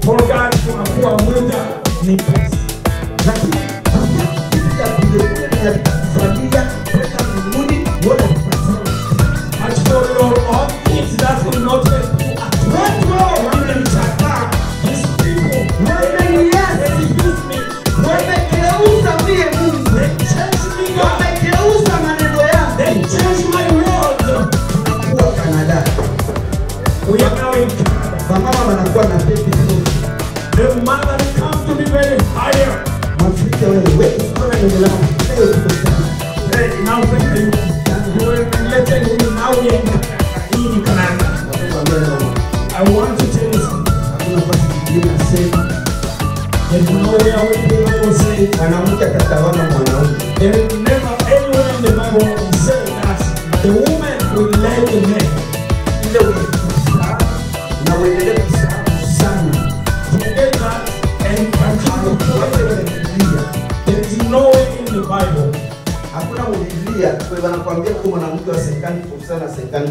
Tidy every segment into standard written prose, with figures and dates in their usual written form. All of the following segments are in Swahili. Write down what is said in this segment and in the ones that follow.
For God tunakuwa muda ni pesa. Lakini ya familia pesa mbinguni wote kupata. As for your own kids, that will not help you at all. These people, they use me. Wamegeuza mie Mungu. They change me, God. Wamegeuza maneno yangu. They change my world. Kuwa Canada. We are now in Canada. Mama wanakuwa na baby food. The mother comes to be very higher. Mwafrika wewe unaona ndio la leo tumekana. Hey, now thank you. You will let me now in Canada. I want to tell you something. Hakuna basi Biblia inasema There's nowhere where the Bible says mwanamke atatawala mwanaume. there is never anywhere in the Bible it says that the woman will lay the man. Ile ukizaa na uendelee kuzaa sana. Forget that and continue to Wote wa Biblia. There is nowhere in the Bible. Hakuna Biblia kwa wanakuambia kwa mwanamke wa 50% na 50%.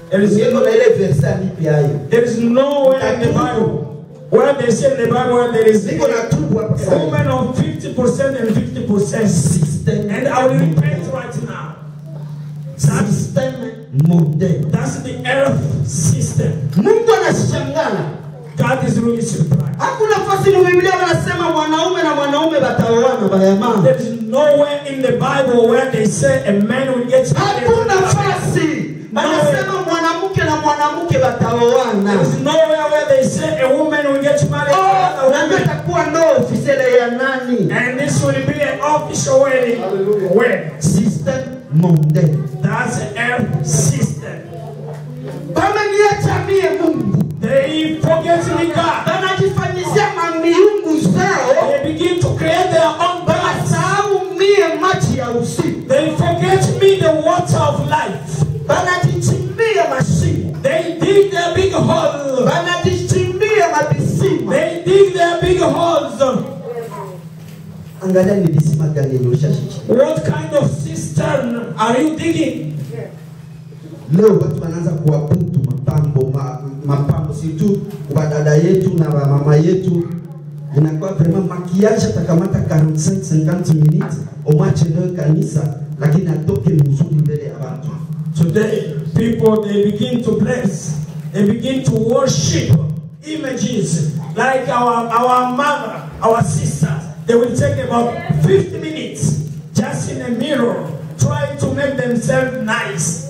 There is Ndio na ile verse nipi hayo. There is nowhere in the Bible where they say in the Bible where there is Niko na tubu hapa a sasa. woman of 50% and 50% system. And I will repent right now. System model. That's the earth system. Mungu anashangaa. God is really surprised. Hakuna nafasi mu Biblia wanasema mwanaume na mwanaume bataoana bayama. There is nowhere in the Bible where they say a man will get married. Hakuna nafasi. Wanasema mwanamke na mwanamke bataoana. There is nowhere where they say a woman will get married to another Na woman. itakuwa ndo official ya nani? And this will be an official wedding. Where? System model. That's the earth system. Bameniacha mie Mungu. They forget me God. Banajifanyizia mamiungu zao. They begin to create their own gods. Banasahau mie maji ya usiku. They forget me the water of life. Banajichimbia mashimo. They dig their big hole. Banajichimbia mabisima. They dig their big holes. Angalia ni bisima gani ulioshashi. What kind of cistern are you digging? Leo watu wanaanza kuabudu mapambo si tu kwa dada yetu na mama yetu. Inakuwa vraiment maquillage atakamata 45-50 minutes omachelewe kanisa lakini atoke mzuri mbele ya watu. Today, people, they begin to bless. They begin to worship images like our mother, our sisters. They will take about 50 minutes just in a mirror, trying to make themselves nice.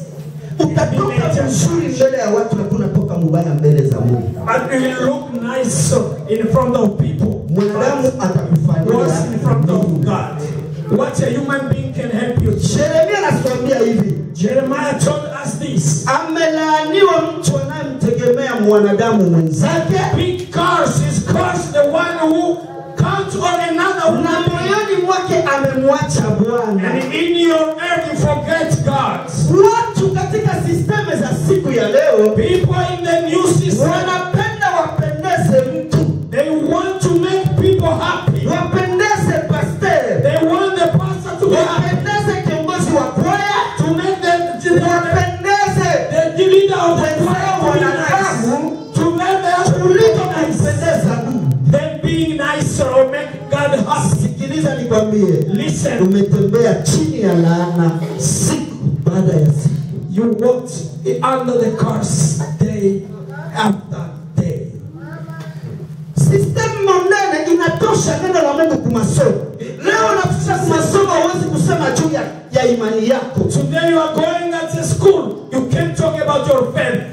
Utatoka mzuri mbele ya watu na tunatoka mubaya mbele za Mungu. But we will look nice in front of people. Mwanadamu atakufanyia What's in front of God? What a human being can help you. Yeremia anatuambia hivi. Jeremiah told us this. Amelaaniwa mtu anayemtegemea mwanadamu mwenzake. Big curse is cursed the one who counts on another Na woman. moyoni mwake amemwacha Bwana. And in your earth you forget God. Watu katika sisteme za siku ya leo People in the new system, wanapenda wapendeze mtu. they want to make people happy. Wapendeze pastor. They want the pastor to be happy. Wapendeze kiongozi wa kwaya. To make Wapendeze the leader of the choir to be wanadamu. nice. To make them Kuliko nice. kumpendeza Mungu. Them being nicer or make God happy. Sikiliza nikwambie. Listen. Umetembea chini ya laana siku baada ya siku. You walked under the curse day after day. System monene inatosha neno la Mungu kumasomo. Leo unafika kumasomo huwezi kusema juu ya imani yako. Today you are going at the school. You can't talk about your faith.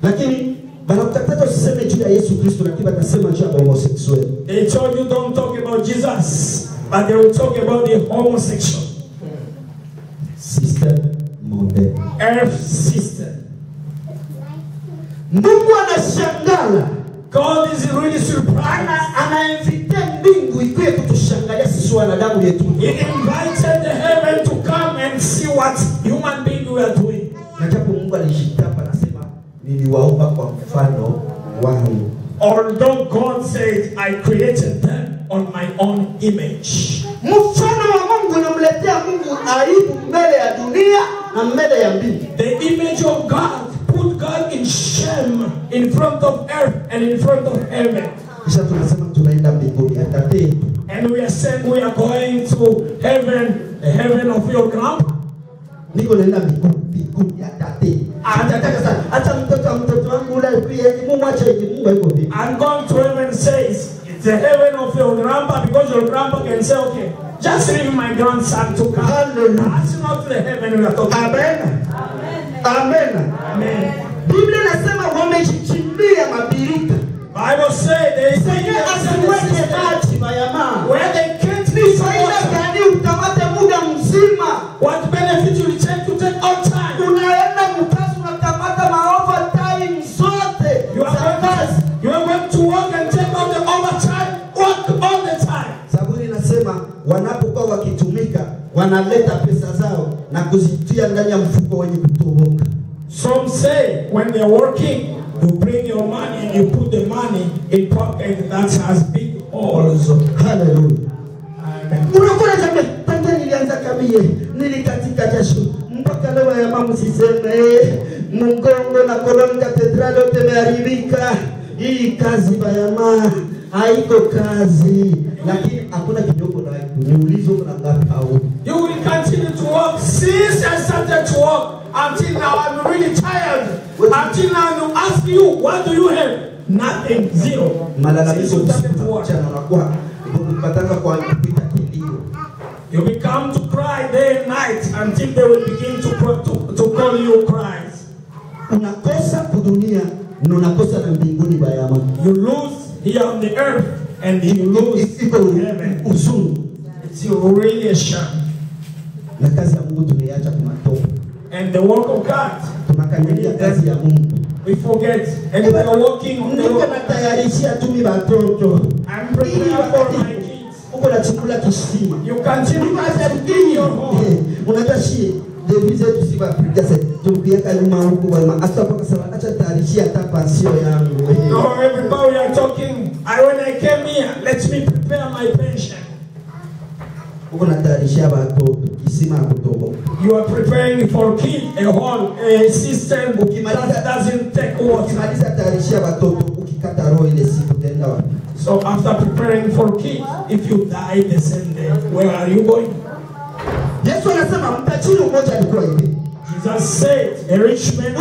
Lakini banakutaka usiseme juu ya Yesu Kristo lakini batasema juu ya homosexual. They told you don't talk about Jesus, but they will talk about the homosexual. System model. Earth system. Mungu anashangaa. God is really surprised. Anainvite mbingu ikuye kutushangalia sisi wanadamu yetu. He invited the heaven to come and see what human beings we are doing. Na japo Mungu alishitapa nasema niliwaumba kwa mfano wangu. Although God said, I created them on my own image. Mfano wa Mungu unamletea Mungu aibu mbele ya dunia na mbele ya mbingu. The image of God put God in in front of earth and in front of heaven. Kisha tunasema tunaenda mbinguni atate. And we are saying we are going to heaven, the heaven of your grandpa. Niko naenda mbinguni atate. Atataka sana. Hata mtoto wangu ule pia mumwache Mungu yuko vipi? I'm going to heaven says it's the heaven of your grandpa, because your grandpa can say, okay, just leave my grandson to come. Hallelujah. That's not the heaven we are talking about. Amen. Amen. Amen. Biblia inasema wamejichimbia mabirika. Bible says they say where they can't live for what benefit you take to take all time. You are going to work and take all the overtime, work all the time. Zaburi inasema wanapokuwa wakitumika wanaleta pesa zao na kuzitia ndani ya mfuko wenye kutoboka. Some say when they are working, you bring your money and you put the money in pocket that has big holes. Hallelujah. Amen. Unakuwa jamani, tangia nilianza kabie, nilikatika jasho mpaka leo ya mama siseme mgongo na koloni katedrali yote imeharibika. Hii kazi bayama haiko kazi, lakini hakuna kidogo na niulizo kuna ngapi au. You will continue to work since I started to work until now. I'm really tired. Until now I ask you, what do you have? Nothing, zero. Malalamiko mchana unakuwa ukipataka kwa kupita kilio. You become to cry day and night until they will begin to call you cries. Unakosa kudunia na unakosa na mbinguni bayama. You lose here on the earth and you lose in heaven. Uzuni. It's really a shame. Na kazi ya Mungu tunaiacha kumatoka. And the work of God, tunakanyagia kazi ya Mungu. We forget. And we are working on the work. I'm preparing for my kids. You continue to in your home. No, everybody we are talking. When I came here, let me prepare my pension. You are preparing for kids a whole system that doesn't take water. So after preparing for kids, if you die the same day, where are you going? Jesus said, a rich man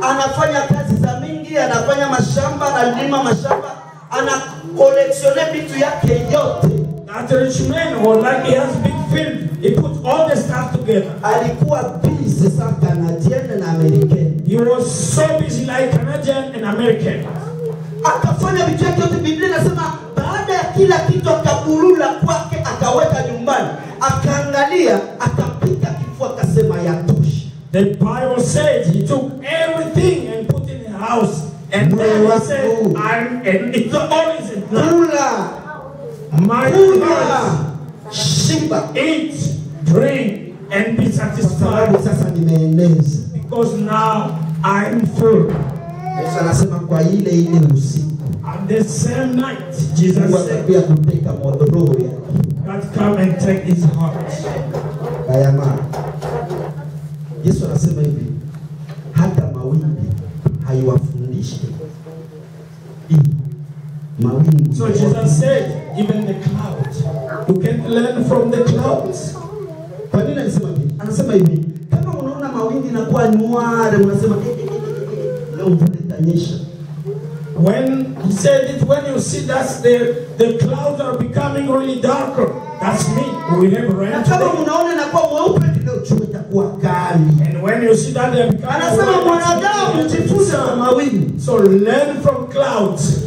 anafanya kazi za mingi, anafanya mashamba, analima mashamba, anakoleksione vitu yake yote. That rich man, or like he has big field, he put all the stuff together. Alikuwa busy sana Canadian na American. He was so busy like Canadian and American. Akafanya vitu yake yote. Biblia inasema baada ya kila kitu akaburula kwake, akaweka nyumbani, akaangalia, akapika kifua, akasema yatosha. The Bible says he took everything and put in the house, and then he said, and it's always enough. My Shiba, eat, drink, and be satisfied. Because now I'm full. And the same night, Jesus said, God come and take his heart. Yesu anasema hivi, hata mawimbi haiwafundishi. So Jesus said, even the clouds, you can learn from the clouds. Kwa nini anasema hivi? Anasema hivi, kama unaona mawingi inakuwa nware, unasema leo mvua itanyesha. When he said it, when you see that the clouds are becoming really darker, that's me. We have rain. Na kama unaona inakuwa mweupe, leo jua itakuwa kali. And when you see that they are becoming, anasema mwanadamu jifunze na mawingi. So learn from clouds.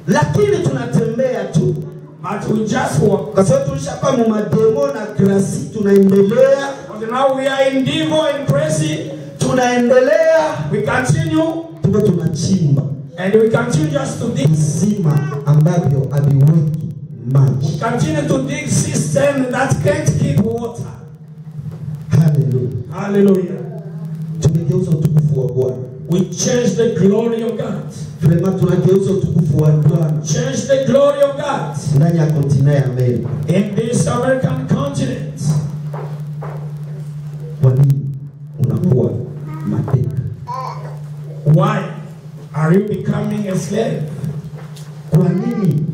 Lakini tunatembea tu. But we just walk. Kwa sababu tulishapa mu mademo na grasi tunaendelea. But now we are in Divo and Crazy. Tunaendelea. We continue. Tuko tunachimba. And we continue just to dig. Sima ambavyo haviweki maji. We continue to dig system that can't keep water. Hallelujah. Hallelujah. Tumegeuza utukufu wa Bwana. We change the glory of God. Change the glory of God in this American continent. Why? Are you becoming a slave? Kwa nini?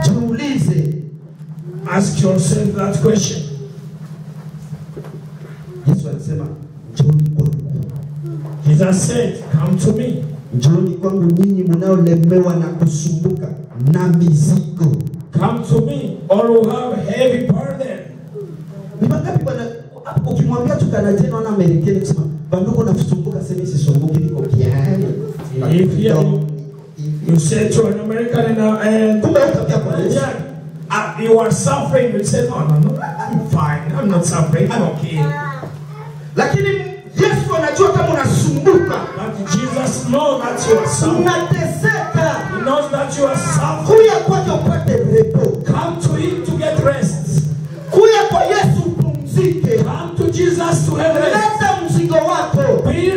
Jiulize. Ask yourself that question. Yesu alisema njooni kwangu. Jesus said, come to me. Njooni kwangu nyinyi mnaolemewa na kusumbuka na mizigo. Come to me, all who have heavy burden. Ni mangapi bwana ukimwambia tukana tena na Amerikani kusema banduko nakusumbuka sema sisumbuki niko kiani. If you say to an American and you are suffering, you say, no, I'm fine, I'm not suffering, I'm okay. Lakini Yesu anajua kama unasumbuka. But Jesus knows that you are suffering. Unateseka. He knows that you are suffering. Kuya kwake upate repo. Come to him to get rest. Kuya kwa Yesu upumzike. Come to Jesus to have rest. Leta mzigo wako.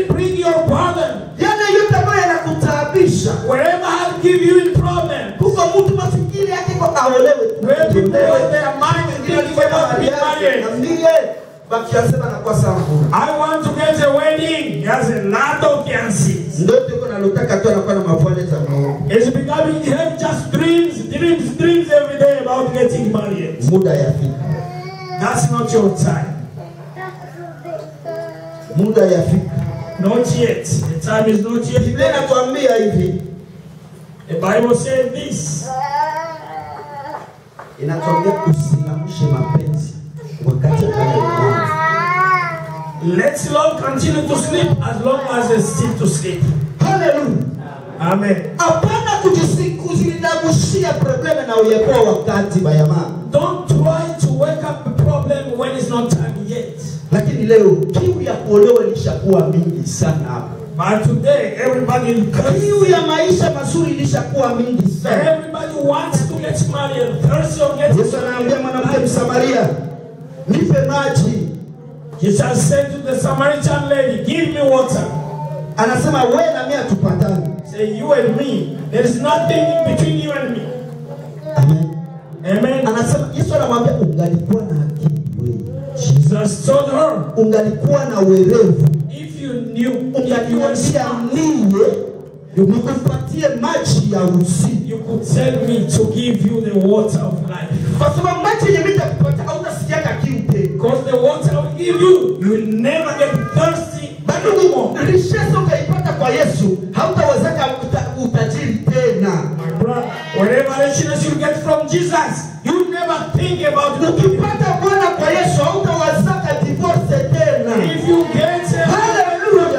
Bring your burden. Yale yote ambayo yanakutaabisha. Wherever I'll give you in problem. Kuko mtu mafikiri yake kwa aolewe. Where people have their mind thinking about being married. I want to get a wedding. He has a lot of fiancés. It's becoming, you have just dreams every day about getting married. That's not your time. Not yet. The time is not yet. The Bible says this. Let's Lord continue to sleep as long as they still to sleep. Hallelujah. Amen. Don't try to wake up a problem when it's not time yet. But today, everybody wants to get married. Thirsty or get married. Jesus said to the Samaritan lady, give me water. Say, you and me, there is nothing in between you and me. Amen. Amen. Jesus told her, if you knew, you could tell me to give you the water of life. Because the water I will give you, you will never get thirsty anymore. My brother, whatever richness you get from Jesus, you never think about it. If you get a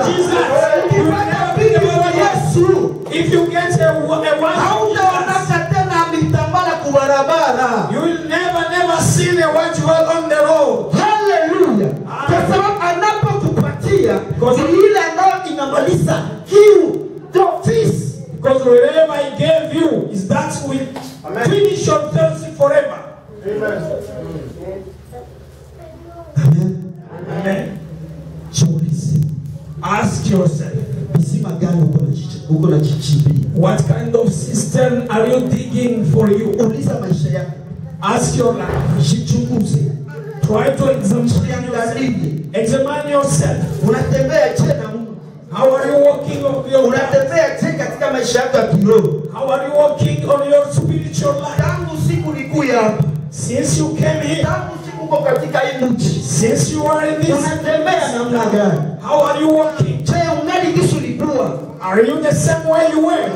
Jesus, you never think about it. If you get a wife, you will never see the white world on the road. Hallelujah. Because whatever I gave you is that will finish your thirst forever. Amen. Amen. Ask yourself, what kind of cistern are you digging for you? Ask your life. Try to examine yourself. How are you walking on your life? How are you walking on your spiritual life? Since you came here, since you are in this, how are you walking? Are you the same way you were?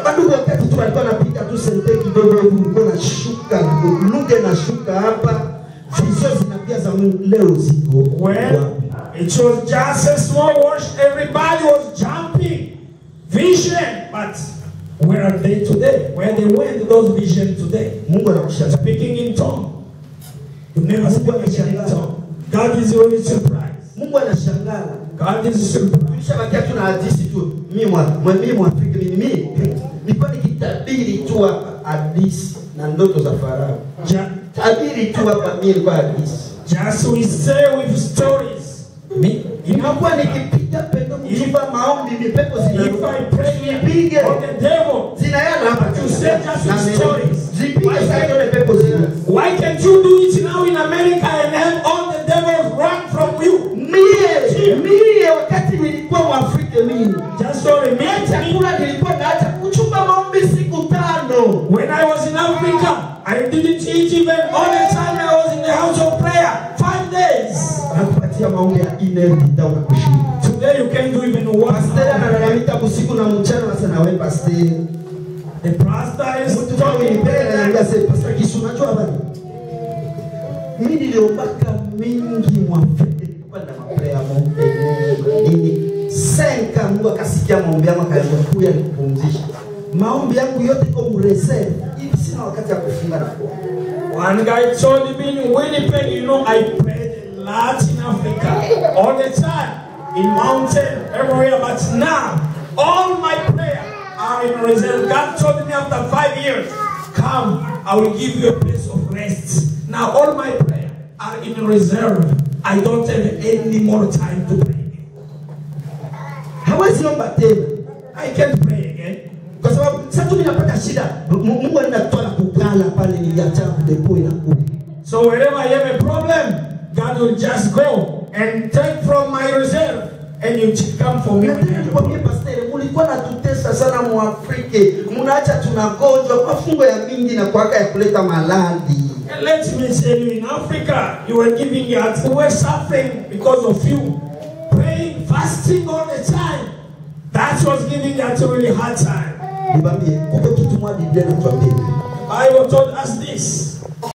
Well, it was just a small wash. Everybody was jumping. Vision. But where are they today? Where they went, those visions today? Speaking in tongue. You never speak in tongue. God is always surprised. God is surprised. Just we say with stories. If I pray on the devil, you say just with stories. Why can't you do it now in America and have all the devils run from you? mimi. Just to remind me, Chakula nilikuwa naacha kuchumba maombi siku 5. when I was in Africa, I didn't eat even all the time I was in the house of prayer. 5 days. Nakupatia maombi ya energy ndio kushinda. Today you can do even 1 Pastor hour. analalamika usiku na mchana na sana wewe pastor. The pastor is Mtu talking mbele better. ananiambia sasa pastor Kisu unajua habari? Mimi niliombaka mingi mwafete kwa na maprayer maombi nini. Senka Mungu akasikia maombi yangu akaanza kuya nikupumzisha. Maombi yangu yote iko mreserve. Hivi sina wakati ya kufunga na kuomba. One guy told me in Winnipeg, you know, I prayed a lot in Africa, all the time, in mountain, everywhere. But now, all my prayers are in reserve. God told me after 5 years, come, I will give you a place of rest. Now, all my prayers are in reserve. I don't have any more time to pray. Hawezi omba tena. I can't pray again. Kwa sababu sasa tunapata shida. Mungu anatoa na kukala pale niliacha depo inakuwa. So wherever I have a problem, God will just go and take from my reserve and you come for me. Kwa pastor, mulikuwa natutesa sana mu Afrika. Mnaacha tunagonjwa kwa fungo ya mingi na kwaka ya kuleta maladi. And let me tell you, in Africa, you were giving your we were suffering because of you. Praying, fasting all the time. That was giving us a really hard time. Nibambie, kuko kitu mwa Biblia natuambia. The Bible told us this.